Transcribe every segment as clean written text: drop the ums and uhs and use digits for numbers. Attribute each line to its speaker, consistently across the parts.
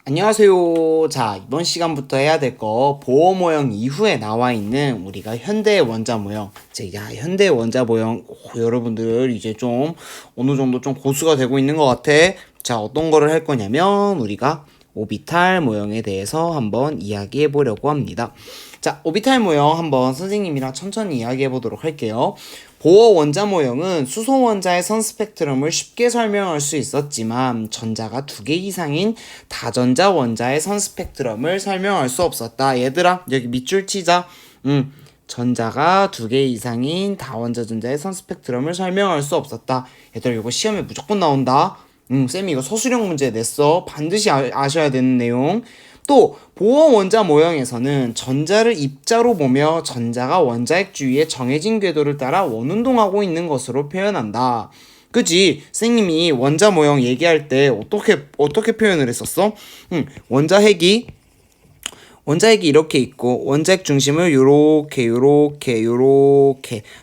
Speaker 1: 안녕하세요. 자, 이번 시간부터 해야 될 거 보호 모형 이후에 나와 있는 우리가 현대의 원자 모형. 현대의 원자 모형 여러분들 이제 좀 어느 정도 좀 고수가 되고 있는 것 같아. 자, 어떤 거를 할 거냐면 우리가 오비탈 모형에 대해서 한번 이야기해 보려고 합니다. 자, 오비탈 모형 한번 선생님이랑 천천히 이야기해 보도록 할게요. 보어 원자 모형은 수소 원자의 선 스펙트럼을 쉽게 설명할 수 있었지만 전자가 2개 이상인 다전자 원자의 선 스펙트럼을 설명할 수 없었다. 얘들아, 여기 밑줄 치자. 전자가 2개 이상인 다원자 전자의 선 스펙트럼을 설명할 수 없었다. 얘들아, 이거 시험에 무조건 나온다. 쌤이 이거 서술형 문제 냈어. 반드시 아셔야 되는 내용. 또 보어 원자 모형에서는 전자를 입자로 보며 전자가 원자핵 주위의 정해진 궤도를 따라 원운동하고 있는 것으로 표현한다. 그치? 선생님이 원자 모형 얘기할 때 어떻게 표현을 했었어? 원자핵이 이렇게 있고 원자핵 중심을 요렇게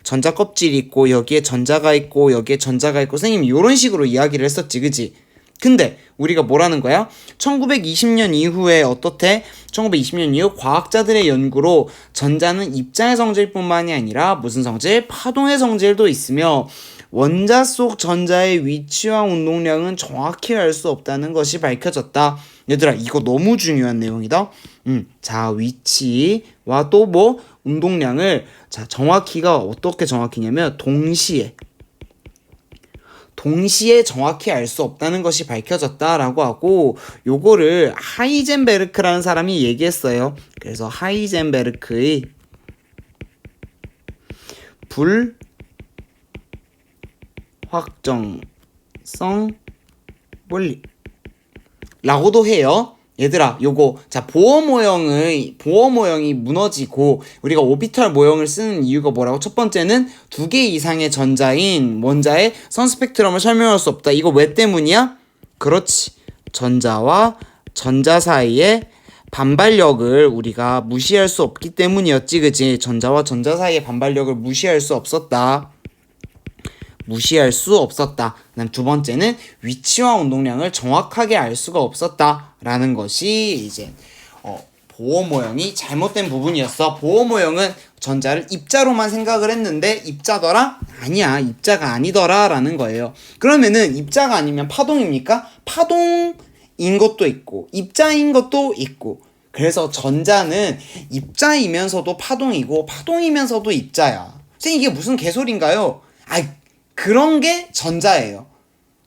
Speaker 1: 전자 껍질이 있고 여기에 전자가 있고 여기에 전자가 있고 선생님이 요런 식으로 이야기를 했었지. 그치? 근데 우리가 뭐라는 거야? 1920년 이후에 어떻대? 1920년 이후 과학자들의 연구로 전자는 입자의 성질뿐만이 아니라 무슨 성질? 파동의 성질도 있으며 원자 속 전자의 위치와 운동량은 정확히 알 수 없다는 것이 밝혀졌다. 얘들아, 이거 너무 중요한 내용이다. 자, 위치와 또 뭐 운동량을 정확히가 어떻게 정확히냐면 동시에 정확히 알 수 없다는 것이 밝혀졌다라고 하고, 요거를 하이젠베르크라는 사람이 얘기했어요. 그래서 하이젠베르크의 불확정성 원리라고도 해요. 얘들아, 요거 보어 모형이 무너지고 우리가 오비탈 모형을 쓰는 이유가 뭐라고? 첫 번째는 2개 이상의 전자인 원자의 선 스펙트럼을 설명할 수 없다. 이거 왜 때문이야? 그렇지. 전자와 전자 사이의 반발력을 우리가 무시할 수 없기 때문이었지. 그치? 전자와 전자 사이의 반발력을 무시할 수 없었다. 그다음 두 번째는 위치와 운동량을 정확하게 알 수가 없었다라는 것이 이제 보어 모형이 잘못된 부분이었어. 보어 모형은 전자를 입자로만 생각을 했는데 입자더라? 아니야, 입자가 아니더라라는 거예요. 그러면은 입자가 아니면 파동입니까? 파동인 것도 있고 입자인 것도 있고. 그래서 전자는 입자이면서도 파동이고 파동이면서도 입자야. 선생님, 이게 무슨 개소리인가요? 그런 게 전자예요.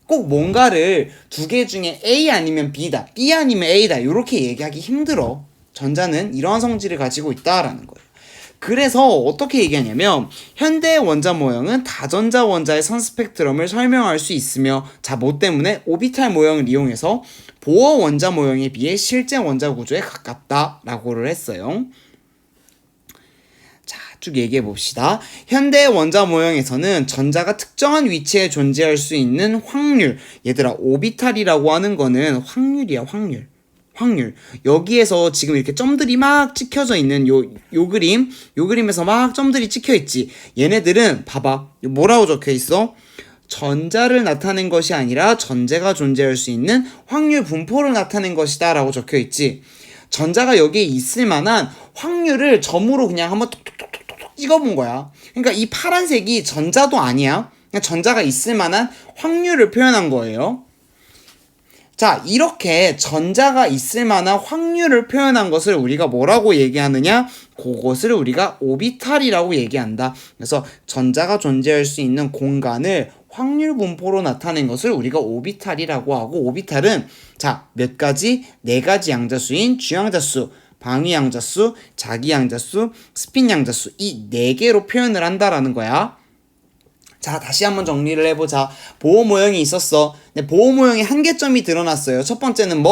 Speaker 1: 꼭 뭔가를 2개 중에 A 아니면 B다, B 아니면 A다 이렇게 얘기하기 힘들어. 전자는 이러한 성질을 가지고 있다라는 거예요. 그래서 어떻게 얘기하냐면 현대 원자 모형은 다전자 원자의 선 스펙트럼을 설명할 수 있으며 뭐 때문에 오비탈 모형을 이용해서 보어 원자 모형에 비해 실제 원자 구조에 가깝다라고를 했어요. 쭉 얘기해 봅시다. 현대 원자 모형에서는 전자가 특정한 위치에 존재할 수 있는 확률, 얘들아, 오비탈이라고 하는 거는 확률이야. 확률. 여기에서 지금 이렇게 점들이 막 찍혀져 있는 요 그림에서 막 점들이 찍혀 있지. 얘네들은 봐봐, 뭐라고 적혀 있어? 전자를 나타낸 것이 아니라 전자가 존재할 수 있는 확률 분포를 나타낸 것이다 라고 적혀 있지. 전자가 여기에 있을 만한 확률을 점으로 그냥 한번 톡톡톡톡 찍어본 거야. 그러니까 이 파란색이 전자도 아니야. 그냥 전자가 있을 만한 확률을 표현한 거예요. 자, 이렇게 전자가 있을 만한 확률을 표현한 것을 우리가 뭐라고 얘기하느냐? 그것을 우리가 오비탈이라고 얘기한다. 그래서 전자가 존재할 수 있는 공간을 확률 분포로 나타낸 것을 우리가 오비탈이라고 하고, 오비탈은 몇 가지? 4가지 양자수인 주양자수, 방위양자수, 자기양자수, 스핀양자수, 이 4개로 표현을 한다라는 거야. 다시 한번 정리를 해보자. 보호 모형이 있었어. 근데 보호 모형의 한계점이 드러났어요. 첫 번째는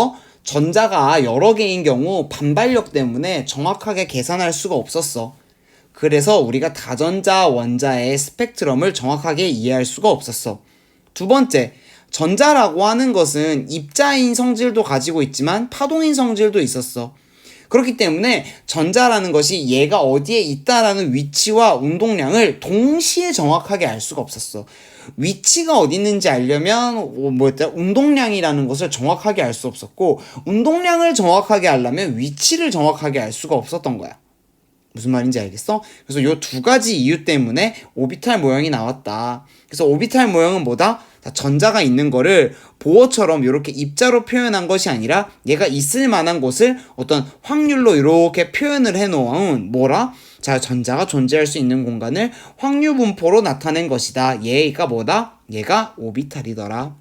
Speaker 1: 전자가 여러 개인 경우 반발력 때문에 정확하게 계산할 수가 없었어. 그래서 우리가 다전자 원자의 스펙트럼을 정확하게 이해할 수가 없었어. 두 번째, 전자라고 하는 것은 입자인 성질도 가지고 있지만 파동인 성질도 있었어. 그렇기 때문에 전자라는 것이 얘가 어디에 있다라는 위치와 운동량을 동시에 정확하게 알 수가 없었어. 위치가 어디 있는지 알려면 운동량이라는 것을 정확하게 알 수 없었고 운동량을 정확하게 알려면 위치를 정확하게 알 수가 없었던 거야. 무슨 말인지 알겠어? 그래서 요 두 가지 이유 때문에 오비탈 모형이 나왔다. 그래서 오비탈 모형은 뭐다? 전자가 있는 거를 보어처럼 이렇게 입자로 표현한 것이 아니라 얘가 있을 만한 곳을 어떤 확률로 이렇게 표현을 해놓은 뭐라? 자, 전자가 존재할 수 있는 공간을 확률 분포로 나타낸 것이다. 얘가 뭐다? 얘가 오비탈이더라.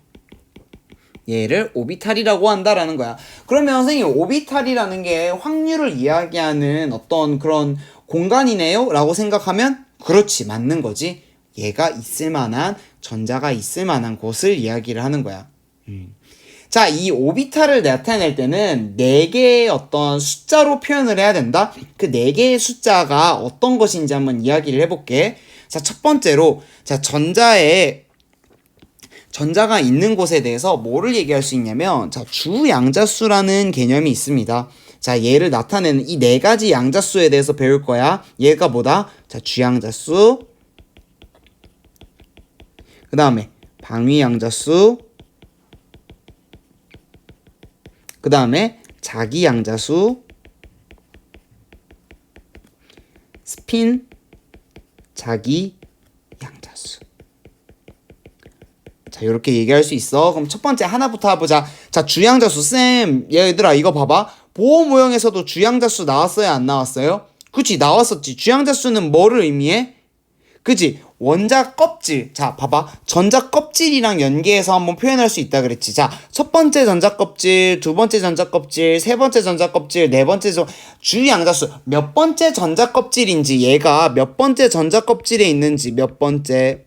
Speaker 1: 얘를 오비탈이라고 한다라는 거야. 그러면 선생님 오비탈이라는 게 확률을 이야기하는 어떤 그런 공간이네요? 라고 생각하면 그렇지, 맞는 거지. 얘가 있을 만한, 전자가 있을 만한 곳을 이야기를 하는 거야. 자, 이 오비탈을 나타낼 때는 4개의 어떤 숫자로 표현을 해야 된다. 그 4개의 숫자가 어떤 것인지 한번 이야기를 해볼게. 자, 첫 번째로 자, 전자가 있는 곳에 대해서 뭐를 얘기할 수 있냐면 자, 주양자수라는 개념이 있습니다. 자, 얘를 나타내는 이 4가지 양자수에 대해서 배울 거야. 얘가 뭐다? 자, 주양자수, 그 다음에 방위양자수, 그 다음에 자기양자수, 스핀, 자기양자수. 자, 이렇게 얘기할 수 있어. 그럼 첫 번째 하나부터 해보자. 자, 주양자수. 쌤, 얘들아 이거 봐봐. 보호 모형에서도 주양자수 나왔어요? 안 나왔어요? 그치, 나왔었지. 주양자수는 뭐를 의미해? 그치, 원자 껍질. 자, 봐봐. 전자 껍질이랑 연계해서 한번 표현할 수 있다 그랬지. 자, 첫 번째 전자 껍질, 두 번째 전자 껍질, 세 번째 전자 껍질, 네 번째 주양자수. 몇 번째 전자 껍질인지, 얘가 몇 번째 전자 껍질에 있는지, 몇 번째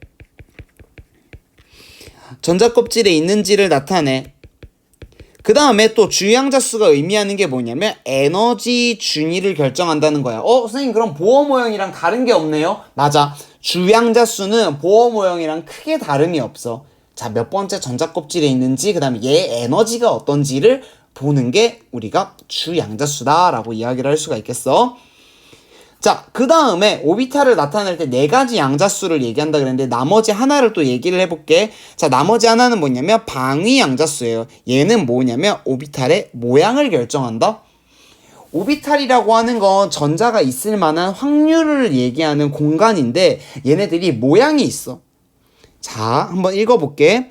Speaker 1: 전자 껍질에 있는지를 나타내. 그 다음에 또 주양자수가 의미하는 게 뭐냐면 에너지 준위를 결정한다는 거야. 선생님 그럼 보호 모형이랑 다른 게 없네요? 맞아. 주양자수는 보호 모형이랑 크게 다름이 없어. 자, 몇 번째 전자 껍질에 있는지, 그 다음에 얘 에너지가 어떤지를 보는 게 우리가 주양자수다라고 이야기를 할 수가 있겠어. 자, 그 다음에 오비탈을 나타낼 때 4가지 양자수를 얘기한다 그랬는데 나머지 하나를 또 얘기를 해볼게. 자, 나머지 하나는 뭐냐면 방위 양자수예요. 얘는 뭐냐면 오비탈의 모양을 결정한다. 오비탈이라고 하는 건 전자가 있을 만한 확률을 얘기하는 공간인데 얘네들이 모양이 있어. 자, 한번 읽어볼게.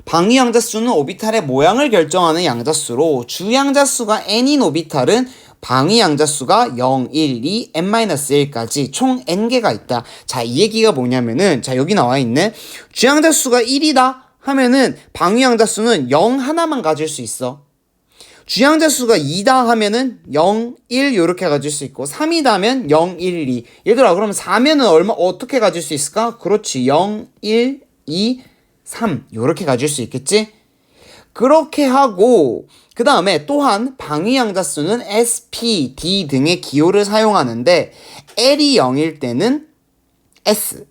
Speaker 1: 방위 양자수는 오비탈의 모양을 결정하는 양자수로 주양자수가 n인 오비탈은 방위 양자수가 0, 1, 2, n-1까지 총 n개가 있다. 자, 이 얘기가 뭐냐면은 자, 여기 나와 있네. 주양자수가 1이다 하면은 방위 양자수는 0 하나만 가질 수 있어. 주양자수가 2다 하면은 0, 1 요렇게 가질 수 있고 3이다면 0, 1, 2. 얘들아 그러면 4면은 어떻게 가질 수 있을까? 그렇지. 0, 1, 2, 3 요렇게 가질 수 있겠지? 그렇게 하고 그 다음에 또한 방위 양자수는 S, P, D 등의 기호를 사용하는데 L이 0일 때는 S,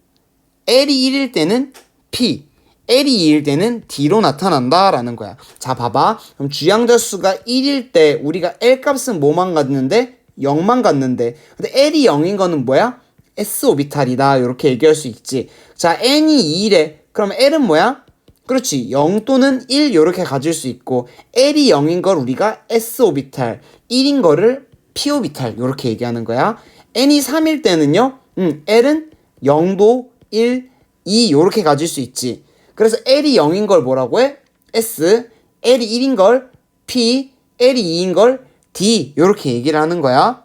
Speaker 1: L이 1일 때는 P, L이 2일 때는 D로 나타난다라는 거야. 자, 봐봐. 그럼 주양자수가 1일 때 우리가 L 값은 뭐만 갔는데? 0만 갔는데 근데 L이 0인 거는 뭐야? S 오비탈이다. 이렇게 얘기할 수 있지. 자, N이 2래. 그럼 L은 뭐야? 그렇지. 0 또는 1 요렇게 가질 수 있고 L이 0인 걸 우리가 S 오비탈, 1인 거를 P 오비탈 요렇게 얘기하는 거야. N이 3일 때는요. L은 0도 1, 2 요렇게 가질 수 있지. 그래서 L이 0인 걸 뭐라고 해? S, L이 1인 걸 P, L이 2인 걸 D 요렇게 얘기를 하는 거야.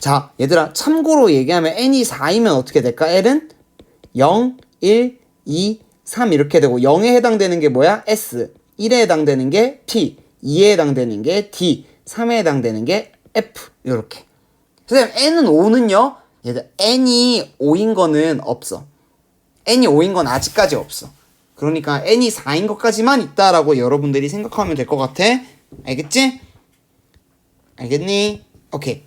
Speaker 1: 자, 얘들아 참고로 얘기하면 N이 4이면 어떻게 될까? L은 0, 1, 2, 3 이렇게 되고 0에 해당되는 게 뭐야? S, 1에 해당되는 게 P, 2에 해당되는 게 D, 3에 해당되는 게 F 이렇게. 선생님 N은 5는요? 얘들 N이 5인 거는 없어. N이 5인 건 아직까지 없어. 그러니까 N이 4인 것까지만 있다라고 여러분들이 생각하면 될 것 같아. 알겠지? 알겠니? 오케이.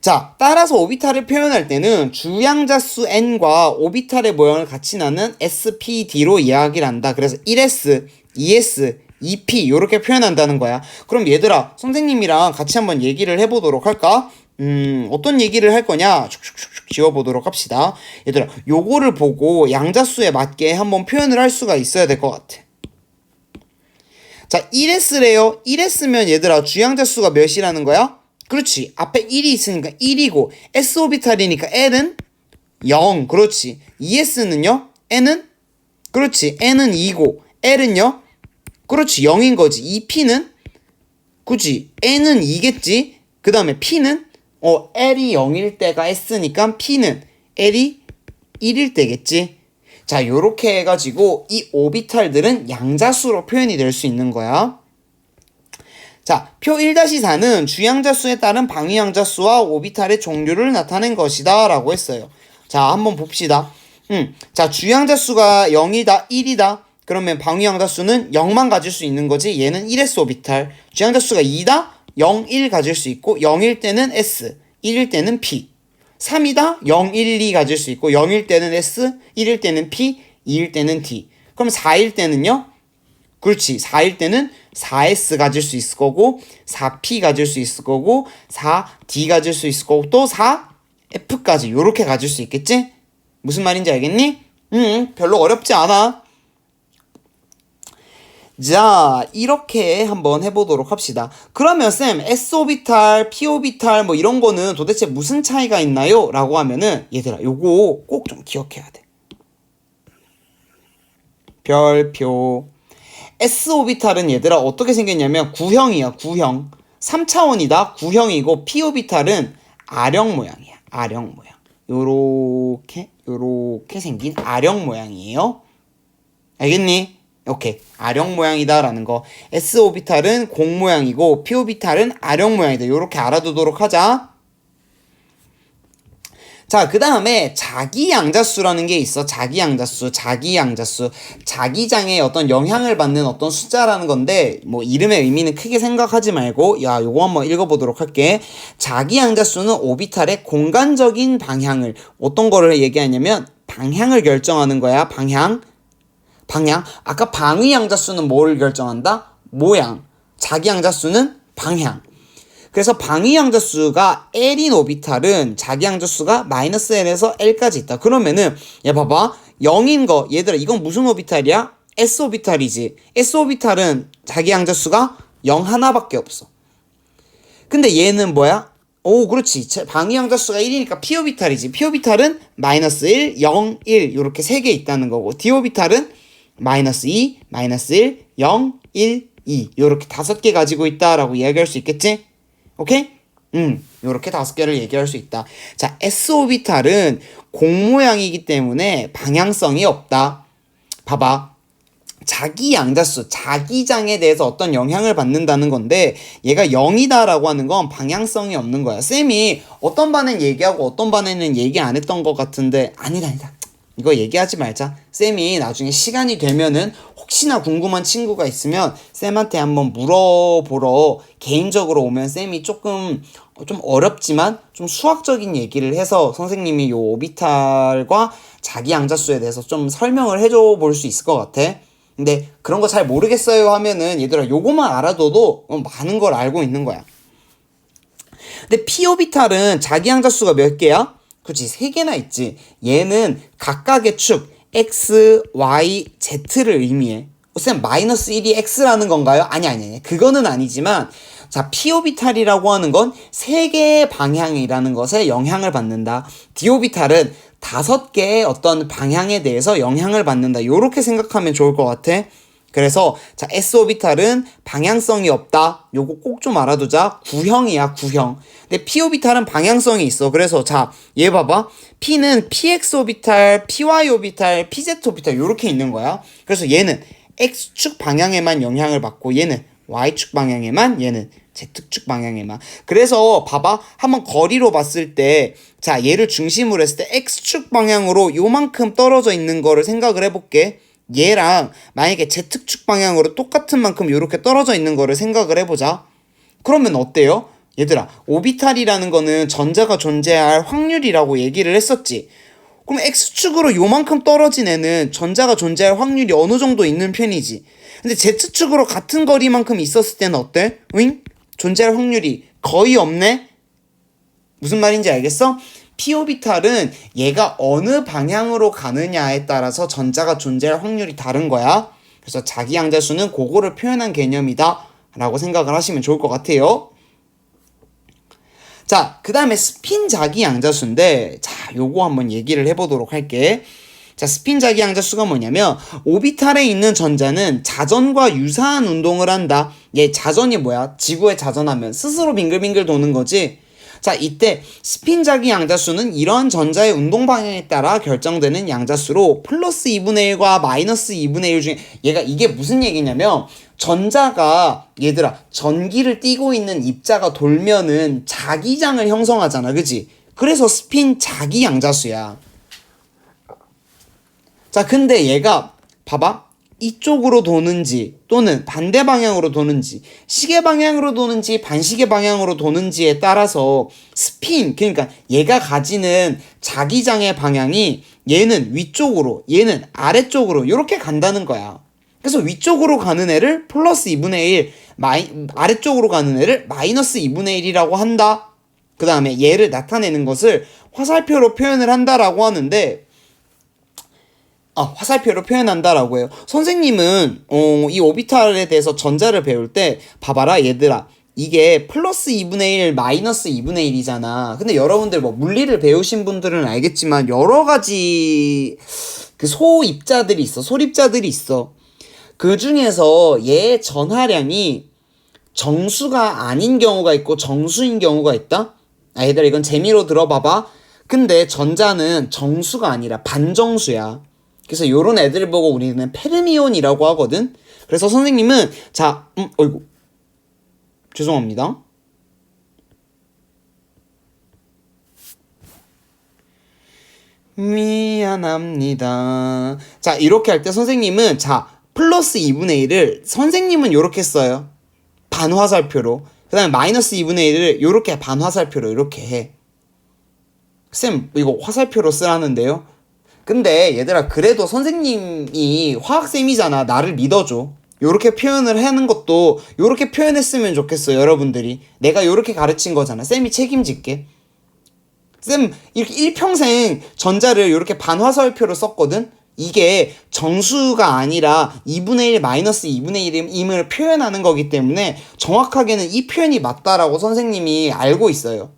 Speaker 1: 자, 따라서 오비탈을 표현할 때는 주양자수 n과 오비탈의 모양을 같이 나눈 SPD로 이야기를 한다. 그래서 1S, 2S, 2P 이렇게 표현한다는 거야. 그럼 얘들아, 선생님이랑 같이 한번 얘기를 해보도록 할까? 어떤 얘기를 할 거냐? 슉슉슉 지워보도록 합시다. 얘들아, 요거를 보고 양자수에 맞게 한번 표현을 할 수가 있어야 될 것 같아. 자, 1s래요. 1s면 얘들아, 주양자수가 몇이라는 거야? 그렇지. 앞에 1이 있으니까 1이고, s오비탈이니까 L은 0. 그렇지. 2s는요? N은? 그렇지. N은 2고, L은요? 그렇지. 0인 거지. 2p는? 그치. N은 2겠지? 그 다음에 P는? L이 0일 때가 S니까 P는 L이 1일 때겠지? 자, 요렇게 해가지고 이 오비탈들은 양자수로 표현이 될 수 있는 거야. 자, 표 1-4는 주양자수에 따른 방위양자수와 오비탈의 종류를 나타낸 것이다 라고 했어요. 자, 한번 봅시다. 자, 주양자수가 0이다, 1이다. 그러면 방위양자수는 0만 가질 수 있는 거지. 얘는 1s 오비탈. 주양자수가 2다, 0, 1 가질 수 있고 0일 때는 S, 1일 때는 P. 3이다, 0, 1, 2 가질 수 있고 0일 때는 S, 1일 때는 P, 2일 때는 D. 그럼 4일 때는요? 그렇지. 4일 때는 4S 가질 수 있을 거고 4P 가질 수 있을 거고 4D 가질 수 있을 거고 또 4F까지 요렇게 가질 수 있겠지? 무슨 말인지 알겠니? 별로 어렵지 않아. 자, 이렇게 한번 해보도록 합시다. 그러면 쌤, S오비탈, P오비탈 뭐 이런 거는 도대체 무슨 차이가 있나요? 라고 하면은 얘들아, 요거 꼭 좀 기억해야 돼. 별표. S오비탈은 얘들아 어떻게 생겼냐면 구형이야, 구형. 3차원이다, 구형이고 P오비탈은 아령 모양이야, 아령 모양. 요렇게 생긴 아령 모양이에요. 알겠니? 오케이. 아령 모양이다 라는 거. S오비탈은 공 모양이고 P오비탈은 아령 모양이다. 요렇게 알아두도록 하자. 자, 그 다음에 자기양자수라는 게 있어. 자기양자수, 자기양자수. 자기장에 어떤 영향을 받는 어떤 숫자라는 건데 뭐 이름의 의미는 크게 생각하지 말고 야, 요거 한번 읽어보도록 할게. 자기양자수는 오비탈의 공간적인 방향을 어떤 거를 얘기하냐면 방향을 결정하는 거야. 방향. 아까 방위양자수는 뭐를 결정한다? 모양. 자기양자수는 방향. 그래서 방위양자수가 L인 오비탈은 자기양자수가 마이너스 L에서 L까지 있다. 그러면은 얘 봐봐. 0인 거. 얘들아 이건 무슨 오비탈이야? S 오비탈이지. S 오비탈은 자기양자수가 0 하나밖에 없어. 근데 얘는 뭐야? 오, 그렇지. 방위양자수가 1이니까 P 오비탈이지. P 오비탈은 마이너스 1, 0, 1 이렇게 3개 있다는 거고 D 오비탈은 마이너스 2, 마이너스 1, 0, 1, 2 요렇게 5개 가지고 있다라고 이야기할 수 있겠지? 오케이? 요렇게 5개를 얘기할 수 있다. 자, S오비탈은 공 모양이기 때문에 방향성이 없다. 봐봐. 자기 양자수, 자기장에 대해서 어떤 영향을 받는다는 건데 얘가 0이다라고 하는 건 방향성이 없는 거야. 쌤이 어떤 반은 얘기하고 어떤 반에는 얘기 안 했던 것 같은데 아니다. 이거 얘기하지 말자. 쌤이 나중에 시간이 되면은 혹시나 궁금한 친구가 있으면 쌤한테 한번 물어보러 개인적으로 오면 쌤이 조금 좀 어렵지만 좀 수학적인 얘기를 해서 선생님이 요 오비탈과 자기 양자수에 대해서 좀 설명을 해줘 볼 수 있을 것 같아. 근데 그런 거 잘 모르겠어요 하면은 얘들아 요거만 알아둬도 많은 걸 알고 있는 거야. 근데 P오비탈은 자기 양자수가 몇 개야? 그렇지, 3개나 있지. 얘는 각각의 축 X, Y, Z를 의미해. 쌤 마이너스 1이 X라는 건가요? 아니. 그거는 아니지만 자, P오비탈이라고 하는 건 3개의 방향이라는 것에 영향을 받는다. D오비탈은 5개의 어떤 방향에 대해서 영향을 받는다. 요렇게 생각하면 좋을 것 같아. 그래서 자, S오비탈은 방향성이 없다. 요거 꼭 좀 알아두자. 구형이야, 구형. 근데 P오비탈은 방향성이 있어. 그래서 자, 얘 봐봐. P는 PX오비탈, PY오비탈, PZ오비탈 요렇게 있는 거야. 그래서 얘는 X축 방향에만 영향을 받고 얘는 Y축 방향에만, 얘는 Z축 방향에만. 그래서 봐봐. 한번 거리로 봤을 때 자, 얘를 중심으로 했을 때 X축 방향으로 요만큼 떨어져 있는 거를 생각을 해볼게. 얘랑 만약에 Z축 방향으로 똑같은 만큼 이렇게 떨어져 있는 거를 생각을 해보자. 그러면 어때요? 얘들아, 오비탈이라는 거는 전자가 존재할 확률이라고 얘기를 했었지. 그럼 X축으로 요만큼 떨어진 애는 전자가 존재할 확률이 어느 정도 있는 편이지. 근데 Z축으로 같은 거리만큼 있었을 때는 어때? 응? 존재할 확률이 거의 없네? 무슨 말인지 알겠어? p 오비탈은 얘가 어느 방향으로 가느냐에 따라서 전자가 존재할 확률이 다른 거야. 그래서 자기 양자수는 그거를 표현한 개념이다 라고 생각을 하시면 좋을 것 같아요. 자, 그 다음에 스핀 자기 양자수인데, 자, 요거 한번 얘기를 해보도록 할게. 자, 스핀 자기 양자수가 뭐냐면 오비탈에 있는 전자는 자전과 유사한 운동을 한다. 얘 자전이 뭐야? 지구에 자전하면 스스로 빙글빙글 도는 거지. 자, 이때 스핀 자기 양자수는 이런 전자의 운동 방향에 따라 결정되는 양자수로 플러스 2분의 1과 마이너스 2분의 1 중에 얘가 이게 무슨 얘기냐면 전자가 얘들아 전기를 띠고 있는 입자가 돌면은 자기장을 형성하잖아. 그지? 그래서 스핀 자기 양자수야. 자, 근데 얘가 봐봐. 이쪽으로 도는지 또는 반대 방향으로 도는지 시계 방향으로 도는지 반시계 방향으로 도는지에 따라서 스핀, 그러니까 얘가 가지는 자기장의 방향이 얘는 위쪽으로 얘는 아래쪽으로 이렇게 간다는 거야. 그래서 위쪽으로 가는 애를 플러스 2분의 1, 아래쪽으로 가는 애를 마이너스 2분의 1이라고 한다. 그 다음에 얘를 나타내는 것을 화살표로 표현을 한다라고 하는데 화살표로 표현한다라고 해요. 선생님은 이 오비탈에 대해서 전자를 배울 때 봐봐라 얘들아. 이게 플러스 2분의 1, 마이너스 2분의 1이잖아. 근데 여러분들 뭐 물리를 배우신 분들은 알겠지만 여러 가지 그 소입자들이 있어. 소립자들이 있어. 그 중에서 얘의 전하량이 정수가 아닌 경우가 있고 정수인 경우가 있다? 얘들아 이건 재미로 들어봐봐. 근데 전자는 정수가 아니라 반정수야. 그래서 요런 애들을 보고 우리는 페르미온이라고 하거든. 그래서 선생님은 어이구 죄송합니다. 미안합니다. 자, 이렇게 할 때 선생님은 플러스 2분의 1을 선생님은 요렇게 써요. 반화살표로. 그 다음에 마이너스 2분의 1을 요렇게 반화살표로 이렇게 해. 쌤 이거 화살표로 쓰라는데요. 근데 얘들아 그래도 선생님이 화학쌤이잖아. 나를 믿어줘. 요렇게 표현을 하는 것도 요렇게 표현했으면 좋겠어. 여러분들이 내가 요렇게 가르친 거잖아. 쌤이 책임질게. 쌤 이렇게 일평생 전자를 요렇게 반화살표로 썼거든. 이게 정수가 아니라 2분의 1 마이너스 2분의 1임을 표현하는 거기 때문에 정확하게는 이 표현이 맞다라고 선생님이 알고 있어요.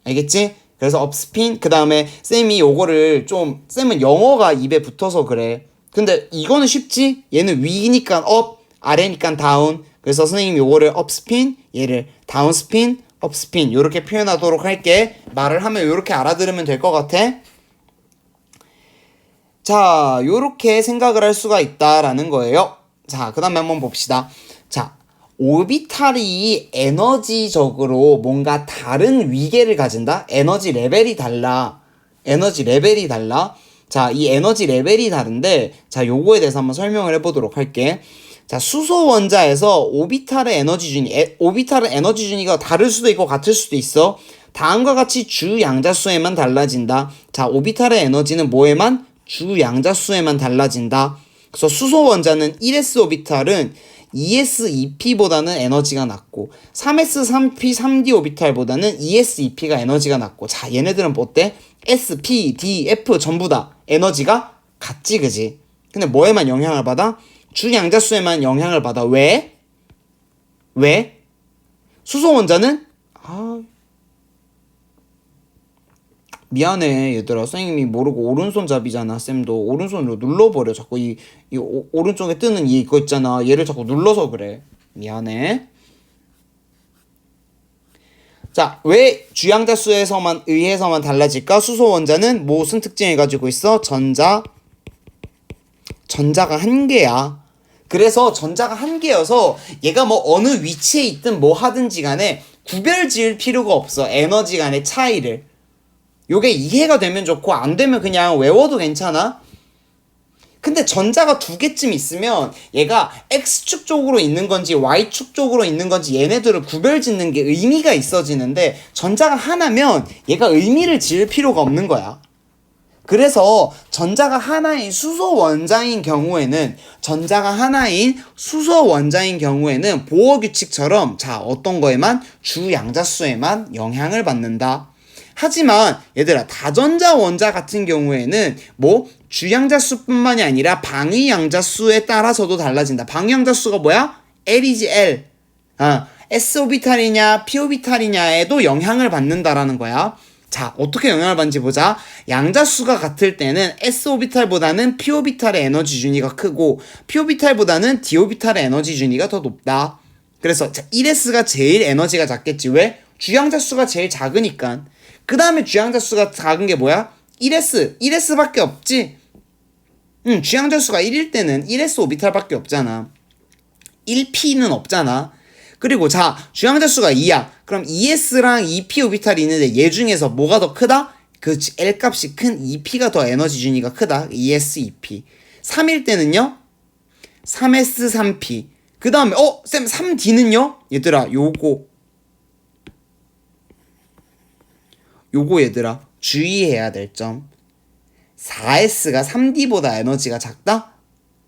Speaker 1: 알겠지? 그래서 업스핀, 그 다음에 쌤이 요거를 좀, 쌤은 영어가 입에 붙어서 그래. 근데 이거는 쉽지? 얘는 위니까 업, 아래니까 다운. 그래서 선생님이 요거를 업스핀, 얘를 다운스핀, 업스핀 요렇게 표현하도록 할게. 말을 하면 요렇게 알아들으면 될 것 같아. 자, 요렇게 생각을 할 수가 있다라는 거예요. 자, 그 다음에 한번 봅시다. 자, 오비탈이 에너지적으로 뭔가 다른 위계를 가진다? 에너지 레벨이 달라. 에너지 레벨이 달라. 자, 이 에너지 레벨이 다른데, 자, 요거에 대해서 한번 설명을 해보도록 할게. 자, 수소 원자에서 오비탈의 에너지 준위, 오비탈의 에너지 준위가 다를 수도 있고 같을 수도 있어. 다음과 같이 주 양자수에만 달라진다. 자, 오비탈의 에너지는 뭐에만? 주 양자수에만 달라진다. 그래서 수소 원자는 1s 오비탈은 2s, 2p보다는 에너지가 낮고 3s, 3p, 3d 오비탈보다는 2s, 2p가 에너지가 낮고 자 얘네들은 뭐 어때? s, p, d, f 전부 다 에너지가 같지 그지? 근데 뭐에만 영향을 받아? 주양자수에만 영향을 받아. 왜? 왜? 수소 원자는 미안해 얘들아 선생님이 모르고 오른손잡이잖아. 쌤도 오른손으로 눌러버려. 자꾸 이 오른쪽에 뜨는 이거 있잖아. 얘를 자꾸 눌러서 그래. 미안해. 자, 왜 주양자수에서만 의해서만 달라질까? 수소 원자는 무슨 특징을 가지고 있어? 전자가 한 개야. 그래서 전자가 한 개여서 얘가 뭐 어느 위치에 있든 뭐 하든지 간에 구별 지을 필요가 없어. 에너지 간의 차이를. 요게 이해가 되면 좋고 안 되면 그냥 외워도 괜찮아. 근데 전자가 두 개쯤 있으면 얘가 X축 쪽으로 있는 건지 Y축 쪽으로 있는 건지 얘네들을 구별 짓는 게 의미가 있어지는데 전자가 하나면 얘가 의미를 지을 필요가 없는 거야. 그래서 전자가 하나인 수소 원자인 경우에는 보어 규칙처럼 자 어떤 거에만 주 양자수에만 영향을 받는다. 하지만 얘들아 다전자 원자 같은 경우에는 뭐 주양자수뿐만이 아니라 방위양자수에 따라서도 달라진다. 방위양자수가 뭐야? L이지 L. s오비탈이냐 p오비탈이냐에도 영향을 받는다라는 거야. 자, 어떻게 영향을 받는지 보자. 양자수가 같을 때는 s오비탈보다는 p오비탈의 에너지 준위가 크고 p오비탈보다는 d오비탈의 에너지 준위가 더 높다. 그래서 1s가 제일 에너지가 작겠지. 왜? 주양자수가 제일 작으니까. 그 다음에 주양자수가 작은 게 뭐야? 1s밖에 없지. 주양자수가 1일 때는 1s 오비탈밖에 없잖아. 1p는 없잖아. 그리고 자, 주양자수가 2야. 그럼 2s랑 2p 오비탈이 있는데 얘 중에서 뭐가 더 크다? 그렇지. L 값이 큰 2p가 더 에너지 준위가 크다. 2s, 2p. 3일 때는요? 3s, 3p. 그 다음에 쌤 3d는요? 얘들아 요거 얘들아 주의해야 될 점. 4s가 3d보다 에너지가 작다?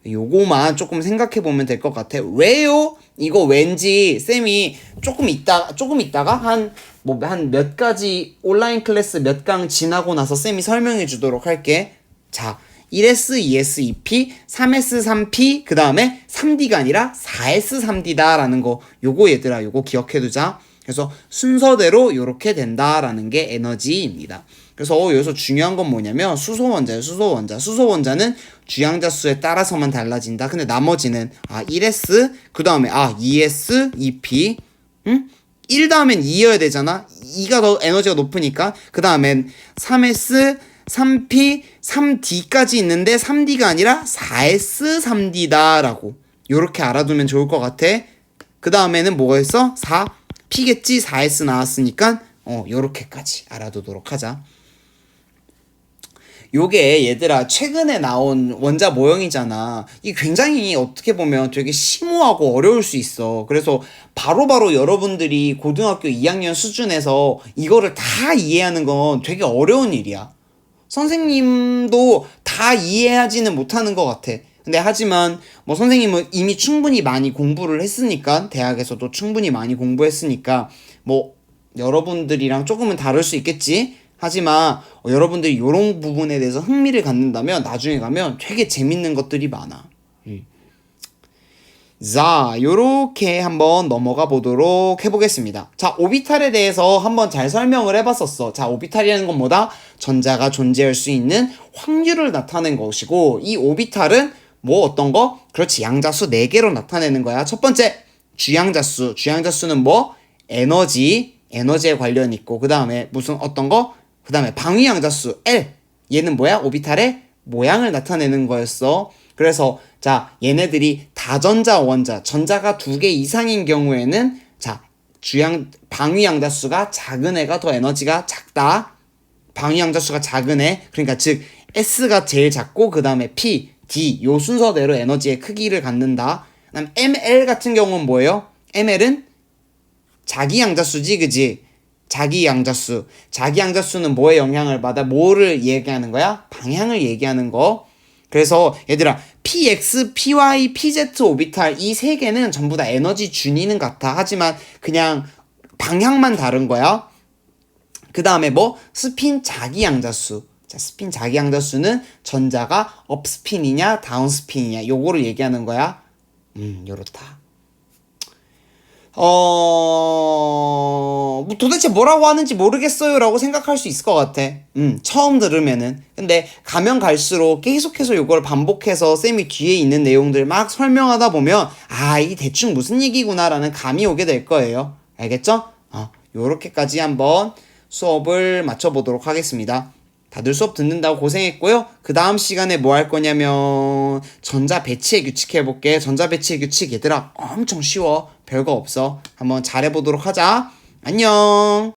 Speaker 1: 요거만 조금 생각해 보면 될 것 같아. 왜요? 이거 왠지 쌤이 조금 있다가 한 몇 가지 온라인 클래스 몇 강 지나고 나서 쌤이 설명해 주도록 할게. 자, 1s, 2s, 2p, 3s, 3p, 그 다음에 3d가 아니라 4s, 3d다라는 거. 요거 얘들아, 요거 기억해 두자. 그래서 순서대로 요렇게 된다라는 게 에너지입니다. 그래서 여기서 중요한 건 뭐냐면 수소원자예요. 수소원자는 주양자수에 따라서만 달라진다. 근데 나머지는 1s, 그 다음에 2s, 2p, 1 다음엔 2여야 되잖아. 2가 더 에너지가 높으니까. 그 다음엔 3s, 3p, 3d까지 있는데 3d가 아니라 4s, 3d다라고 요렇게 알아두면 좋을 것 같아. 그 다음에는 뭐가 있어? 4p겠지? 4s 나왔으니까 요렇게까지 알아두도록 하자. 요게 얘들아 최근에 나온 원자 모형이잖아. 이게 굉장히 어떻게 보면 되게 심오하고 어려울 수 있어. 그래서 바로바로 여러분들이 고등학교 2학년 수준에서 이거를 다 이해하는 건 되게 어려운 일이야. 선생님도 다 이해하지는 못하는 것 같아. 근데 하지만 뭐 선생님은 이미 충분히 많이 공부를 했으니까, 대학에서도 충분히 많이 공부했으니까 뭐 여러분들이랑 조금은 다를 수 있겠지. 하지만 여러분들이 이런 부분에 대해서 흥미를 갖는다면 나중에 가면 되게 재밌는 것들이 많아. 자, 요렇게 한번 넘어가 보도록 해보겠습니다. 자, 오비탈에 대해서 한번 잘 설명을 해봤었어. 자, 오비탈이라는 건 뭐다? 전자가 존재할 수 있는 확률을 나타낸 것이고, 이 오비탈은 뭐 어떤 거? 그렇지, 양자수 4개로 나타내는 거야. 첫 번째, 주양자수는 뭐? 에너지에 관련 있고, 그 다음에 무슨 어떤 거? 그 다음에 방위양자수 L, 얘는 뭐야? 오비탈의 모양을 나타내는 거였어. 그래서 자, 얘네들이 다전자 원자, 전자가 2개 이상인 경우에는 자, 방위양자수가 작은 애가 더 에너지가 작다. 방위양자수가 작은 애, 그러니까 즉 S가 제일 작고 그 다음에 P, D 요 순서대로 에너지의 크기를 갖는다. 그다음 ML 같은 경우는 뭐예요? ML은 자기양자수지, 그지? 자기양자수는 뭐에 영향을 받아? 뭐를 얘기하는 거야? 방향을 얘기하는 거. 그래서 얘들아 PX, PY, PZ 오비탈 이 3개는 전부 다 에너지 준위는 같아. 하지만 그냥 방향만 다른 거야. 그 다음에 뭐? 스핀 자기양자수. 자, 스핀 자기양자수는 전자가 업스핀이냐 다운스핀이냐 요거를 얘기하는 거야. 요렇다. 도대체 뭐라고 하는지 모르겠어요 라고 생각할 수 있을 것 같아. 처음 들으면은. 근데 가면 갈수록 계속해서 요걸 반복해서 쌤이 뒤에 있는 내용들 막 설명하다 보면 이 대충 무슨 얘기구나 라는 감이 오게 될 거예요. 알겠죠? 요렇게까지 한번 수업을 마쳐보도록 하겠습니다. 다들 수업 듣는다고 고생했고요. 그 다음 시간에 뭐 할 거냐면 전자 배치의 규칙 해볼게. 전자 배치의 규칙 얘들아 엄청 쉬워. 별거 없어. 한번 잘해보도록 하자. 안녕.